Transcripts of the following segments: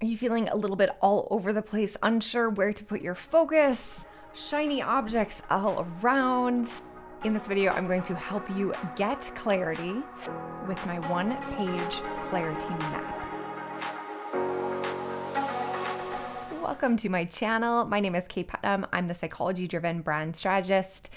Are you feeling a little bit all over the place, unsure where to put your focus? Shiny objects all around? In this video, I'm going to help you get clarity with my one-page clarity map. Welcome to my channel. My name is Kaye Putnam. I'm the psychology-driven brand strategist.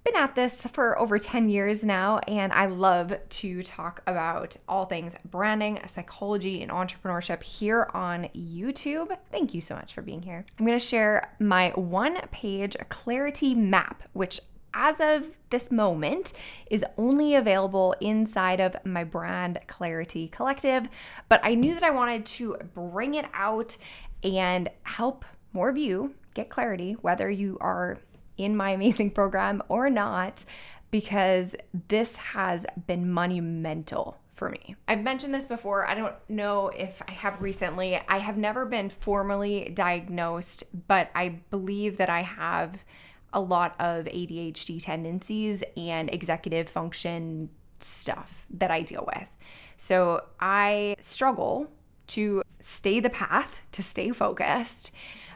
Been at this for over 10 years now, and I love to talk about all things branding, psychology, and entrepreneurship here on YouTube. Thank you so much for being here. I'm going to share my one-page clarity map, which as of this moment is only available inside of my Brand Clarity Collective, but I knew that I wanted to bring it out and help more of you get clarity, whether you are in my amazing program or not, because this has been monumental for me. I've mentioned this before. I don't know if I have recently. I have never been formally diagnosed, but I believe that I have a lot of ADHD tendencies and executive function stuff that I deal with. So I struggle to stay the path, to stay focused.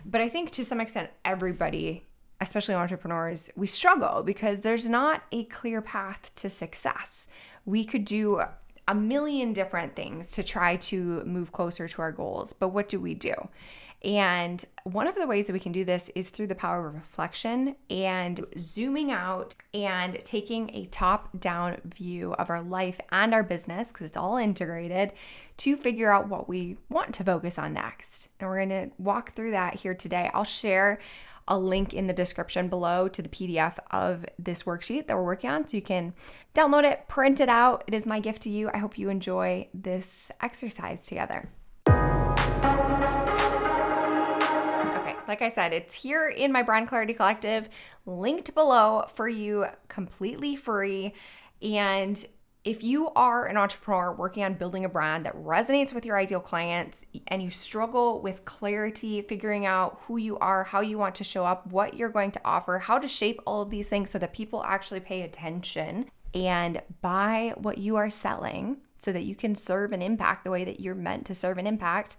But I think to some extent, everybody, especially entrepreneurs, we struggle because there's not a clear path to success. We could do a million different things to try to move closer to our goals, but what do we do? And one of the ways that we can do this is through the power of reflection and zooming out and taking a top-down view of our life and our business, because it's all integrated, to figure out what we want to focus on next. And we're going to walk through that here today. I'll share a link in the description below to the PDF of this worksheet that we're working on, so you can download it, print it out. It is my gift to you. I hope you enjoy this exercise together. Okay, like I said, it's here in my Brand Clarity Collective, linked below for you, completely free. And if you are an entrepreneur working on building a brand that resonates with your ideal clients and you struggle with clarity, figuring out who you are, how you want to show up, what you're going to offer, how to shape all of these things so that people actually pay attention and buy what you are selling so that you can serve and impact the way that you're meant to serve and impact,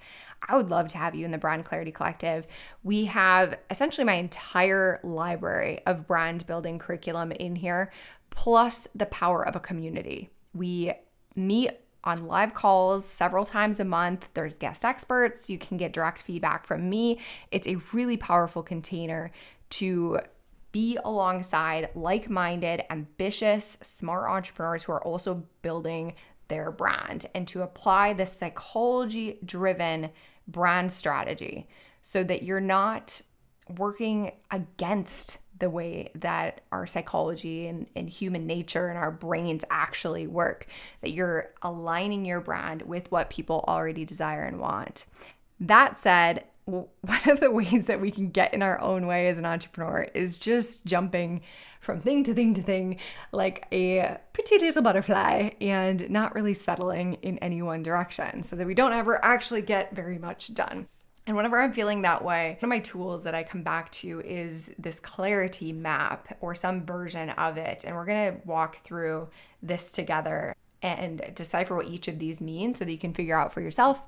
I would love to have you in the Brand Clarity Collective. We have essentially my entire library of brand building curriculum in here, plus the power of a community. We meet on live calls several times a month. There's guest experts. You can get direct feedback from me. It's a really powerful container to be alongside like-minded, ambitious, smart entrepreneurs who are also building their brand, and to apply this psychology-driven brand strategy so that you're not working against the way that our psychology and human nature and our brains actually work, that you're aligning your brand with what people already desire and want. That said, one of the ways that we can get in our own way as an entrepreneur is just jumping from thing to thing to thing like a pretty little butterfly and not really settling in any one direction, so that we don't ever actually get very much done. And whenever I'm feeling that way, one of my tools that I come back to is this clarity map or some version of it. And we're going to walk through this together and decipher what each of these mean so that you can figure out for yourself,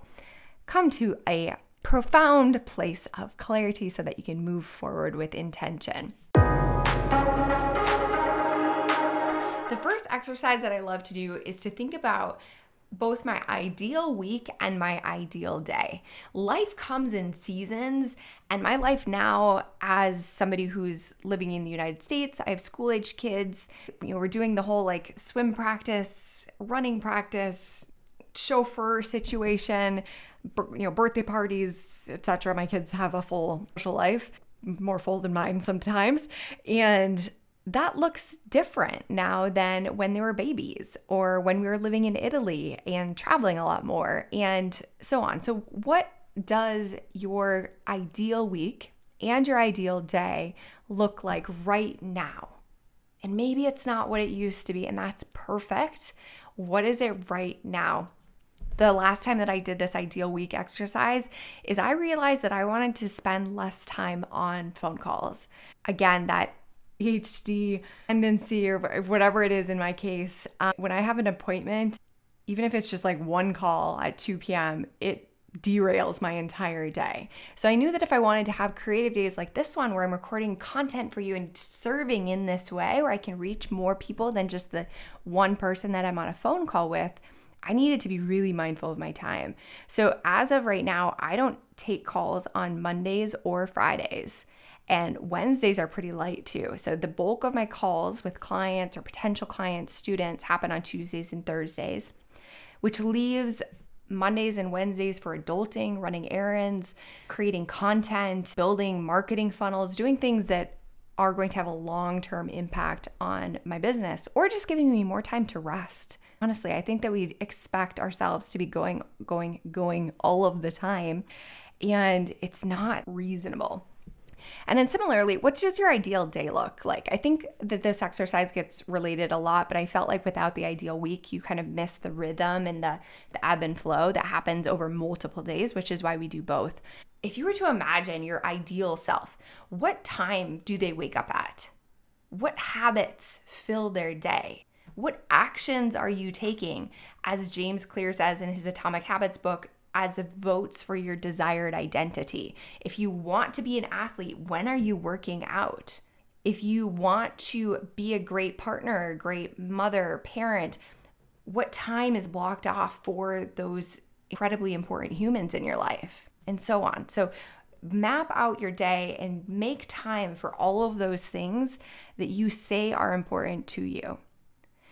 come to a profound place of clarity so that you can move forward with intention. The first exercise that I love to do is to think about both my ideal week and my ideal day. Life comes in seasons, and my life now, as somebody who's living in the United States, I have school-age kids. We're doing the whole like swim practice, running practice, chauffeur situation, birthday parties, etc. My kids have a full social life, more full than mine sometimes, and that looks different now than when they were babies or when we were living in Italy and traveling a lot more and so on. So what does your ideal week and your ideal day look like right now? And maybe it's not what it used to be, and that's perfect. What is it right now? The last time that I did this ideal week exercise is I realized that I wanted to spend less time on phone calls. Again, that ADHD tendency or whatever it is in my case, when I have an appointment, even if it's just like one call at 2 p.m., it derails my entire day. So I knew that if I wanted to have creative days like this one, where I'm recording content for you and serving in this way, where I can reach more people than just the one person that I'm on a phone call with, I needed to be really mindful of my time. So as of right now, I don't take calls on Mondays or Fridays. And Wednesdays are pretty light too. So the bulk of my calls with clients or potential clients, students, happen on Tuesdays and Thursdays, which leaves Mondays and Wednesdays for adulting, running errands, creating content, building marketing funnels, doing things that are going to have a long-term impact on my business, or just giving me more time to rest. Honestly, I think that we expect ourselves to be going all of the time, and it's not reasonable. And then similarly, what does your ideal day look like? I think that this exercise gets related a lot, but I felt like without the ideal week, you kind of miss the rhythm and the ebb and flow that happens over multiple days, which is why we do both. If you were to imagine your ideal self, what time do they wake up at? What habits fill their day? What actions are you taking, as James Clear says in his Atomic Habits book, as votes for your desired identity? If you want to be an athlete, when are you working out? If you want to be a great partner, a great mother, parent, what time is blocked off for those incredibly important humans in your life? And so on. So map out your day and make time for all of those things that you say are important to you.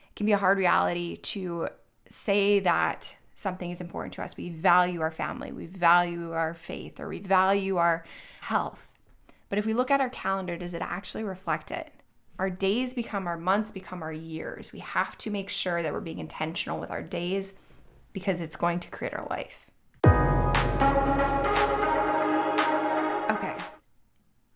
It can be a hard reality to say that something is important to us. We value our family, we value our faith, or we value our health. But if we look at our calendar, does it actually reflect it? Our days become our months, become our years. We have to make sure that we're being intentional with our days, because it's going to create our life. Okay.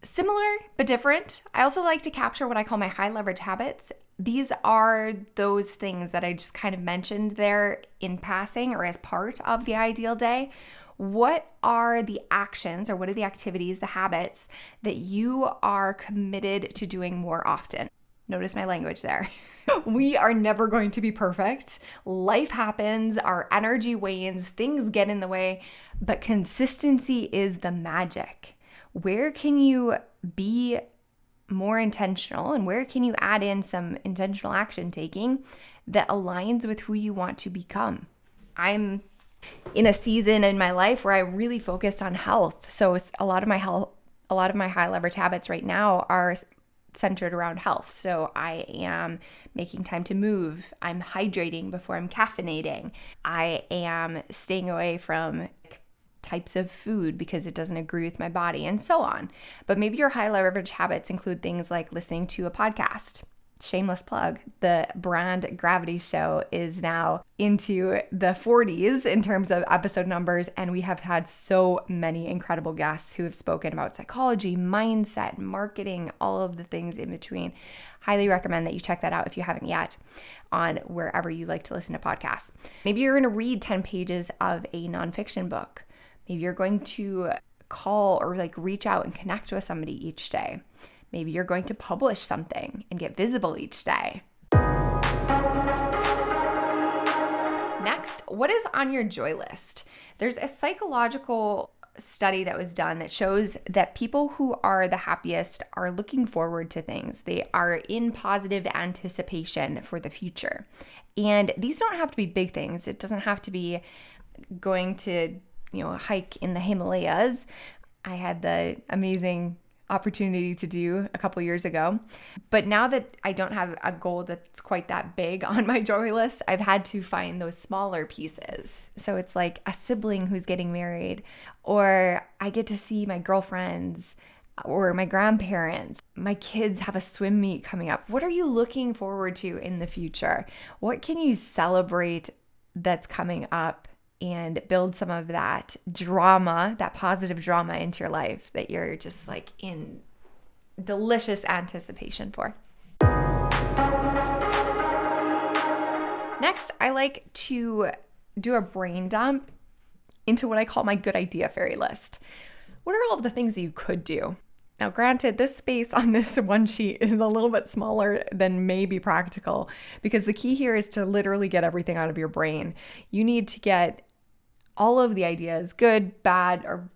Similar but different, I also like to capture what I call my high leverage habits. These are those things that I just kind of mentioned there in passing or as part of the ideal day. What are the actions, or what are the activities, the habits that you are committed to doing more often? Notice my language there. We are never going to be perfect. Life happens, our energy wanes, things get in the way, but consistency is the magic. Where can you be more intentional, and where can you add in some intentional action taking that aligns with who you want to become? I'm in a season in my life where I really focused on health. So a lot of my high leverage habits right now are centered around health. So I am making time to move. I'm hydrating before I'm caffeinating. I am staying away from types of food because it doesn't agree with my body, and so on. But maybe your high leverage habits include things like listening to a podcast. Shameless plug, the brand Gravity Show is now into the 40s in terms of episode numbers, and we have had so many incredible guests who have spoken about psychology, mindset, marketing, all of the things in between. Highly recommend that you check that out if you haven't yet on wherever you like to listen to podcasts. Maybe you're going to read 10 pages of a nonfiction book. Maybe you're going to call or reach out and connect with somebody each day. Maybe you're going to publish something and get visible each day. Next, what is on your joy list? There's a psychological study that was done that shows that people who are the happiest are looking forward to things. They are in positive anticipation for the future. And these don't have to be big things. It doesn't have to be going to a hike in the Himalayas. I had the amazing opportunity to do a couple years ago. But now that I don't have a goal that's quite that big on my joy list, I've had to find those smaller pieces. So it's like a sibling who's getting married, or I get to see my girlfriends or my grandparents. My kids have a swim meet coming up. What are you looking forward to in the future? What can you celebrate that's coming up, and build some of that drama, that positive drama into your life that you're just in delicious anticipation for. Next, I like to do a brain dump into what I call my good idea fairy list. What are all of the things that you could do? Now, granted, this space on this one sheet is a little bit smaller than may be practical, because the key here is to literally get everything out of your brain. You need to get all of the ideas, good, bad, or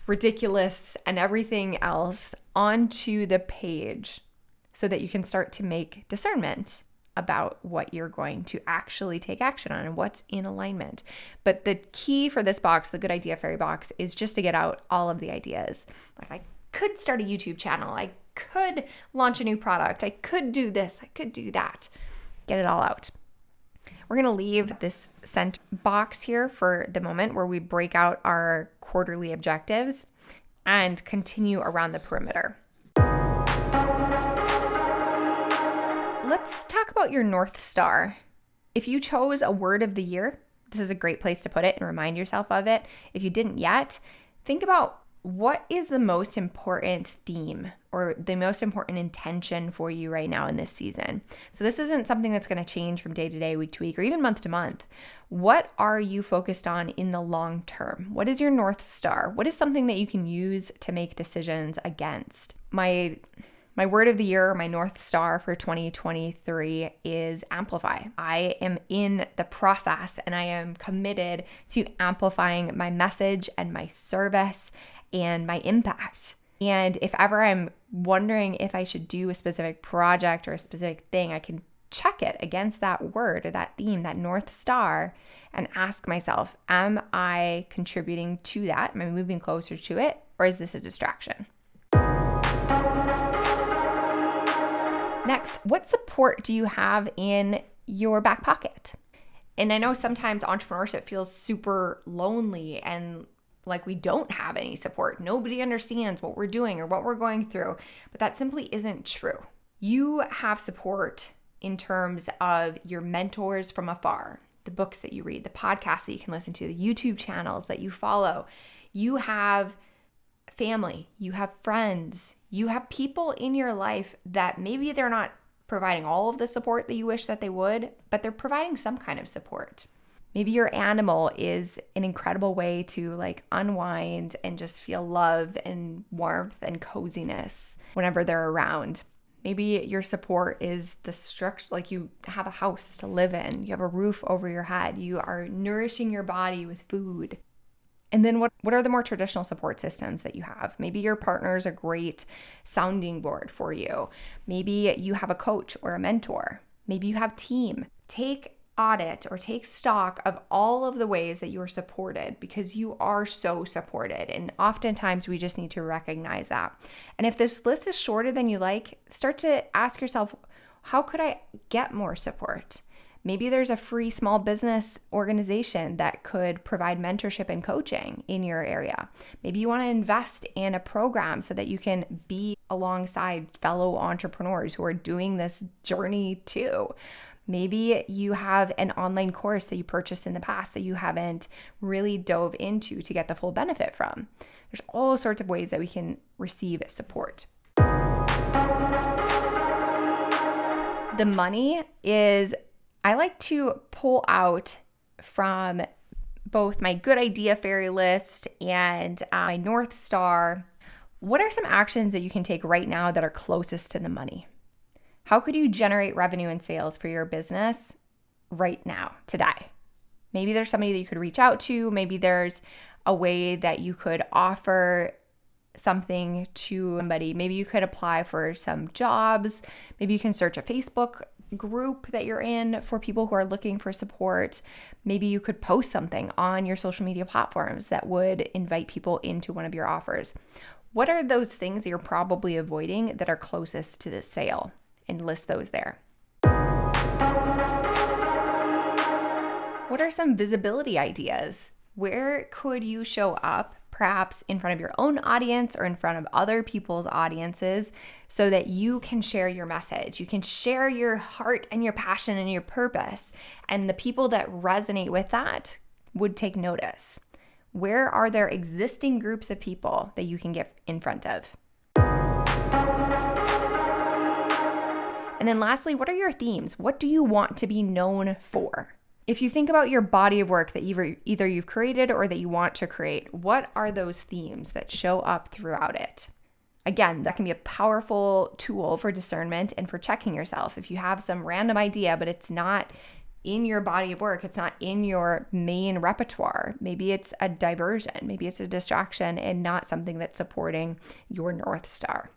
ridiculous, and everything else onto the page so that you can start to make discernment about what you're going to actually take action on and what's in alignment. But the key for this box, the Good Idea Fairy box, is just to get out all of the ideas. Like, I could start a YouTube channel. I could launch a new product. I could do this. I could do that. Get it all out. We're going to leave this center box here for the moment where we break out our quarterly objectives and continue around the perimeter. Let's talk about your North Star. If you chose a word of the year, this is a great place to put it and remind yourself of it. If you didn't yet, think about what is the most important theme or the most important intention for you right now in this season. So this isn't something that's going to change from day to day, week to week, or even month to month. What are you focused on in the long term? What is your North Star? What is something that you can use to make decisions against? My word of the year, my North Star for 2023 is amplify. I am in the process and I am committed to amplifying my message and my service and my impact. And if ever I'm wondering if I should do a specific project or a specific thing, I can check it against that word or that theme, that North Star, and ask myself, am I contributing to that? Am I moving closer to it? Or is this a distraction? Next, what support do you have in your back pocket? And I know sometimes entrepreneurship feels super lonely and like we don't have any support. Nobody understands what we're doing or what we're going through, but that simply isn't true. You have support in terms of your mentors from afar, the books that you read, the podcasts that you can listen to, the YouTube channels that you follow. You have family, you have friends, you have people in your life that maybe they're not providing all of the support that you wish that they would, but they're providing some kind of support. Maybe your animal is an incredible way to like unwind and just feel love and warmth and coziness whenever they're around. Maybe your support is the structure, like you have a house to live in, you have a roof over your head, you are nourishing your body with food. And then what are the more traditional support systems that you have? Maybe your partner is a great sounding board for you. Maybe you have a coach or a mentor. Maybe you have team. Take audit or take stock of all of the ways that you are supported because you are so supported. And oftentimes we just need to recognize that. And if this list is shorter than you like, start to ask yourself, how could I get more support? Maybe there's a free small business organization that could provide mentorship and coaching in your area. Maybe you want to invest in a program so that you can be alongside fellow entrepreneurs who are doing this journey too. Maybe you have an online course that you purchased in the past that you haven't really dove into to get the full benefit from. There's all sorts of ways that we can receive support. The money is, I like to pull out from both my Good Idea Fairy list and my North Star. What are some actions that you can take right now that are closest to the money? How could you generate revenue and sales for your business right now, today? Maybe there's somebody that you could reach out to. Maybe there's a way that you could offer something to somebody. Maybe you could apply for some jobs. Maybe you can search a Facebook group that you're in for people who are looking for support. Maybe you could post something on your social media platforms that would invite people into one of your offers. What are those things that you're probably avoiding that are closest to the sale? And list those there. What are some visibility ideas? Where could you show up, perhaps in front of your own audience or in front of other people's audiences, so that you can share your message? You can share your heart and your passion and your purpose, and the people that resonate with that would take notice. Where are there existing groups of people that you can get in front of? And then lastly, what are your themes? What do you want to be known for? If you think about your body of work that either you've created or that you want to create, what are those themes that show up throughout it? Again, that can be a powerful tool for discernment and for checking yourself. If you have some random idea, but it's not in your body of work. It's not in your main repertoire. Maybe it's a diversion. Maybe it's a distraction and not something that's supporting your North Star.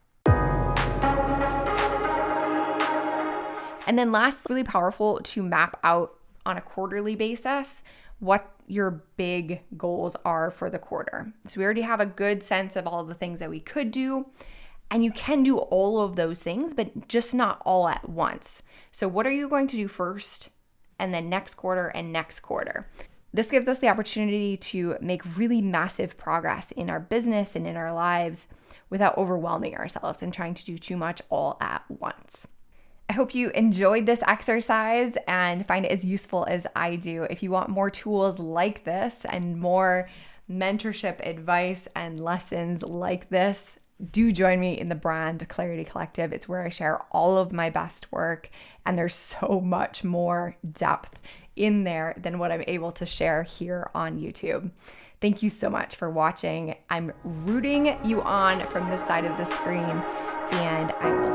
And then last, really powerful to map out on a quarterly basis what your big goals are for the quarter. So we already have a good sense of all the things that we could do. And you can do all of those things, but just not all at once. So what are you going to do first, and then next quarter and next quarter? This gives us the opportunity to make really massive progress in our business and in our lives without overwhelming ourselves and trying to do too much all at once. I hope you enjoyed this exercise and find it as useful as I do. If you want more tools like this and more mentorship advice and lessons like this, do join me in the Brand Clarity Collective. It's where I share all of my best work, and there's so much more depth in there than what I'm able to share here on YouTube. Thank you so much for watching. I'm rooting you on from this side of the screen, and I will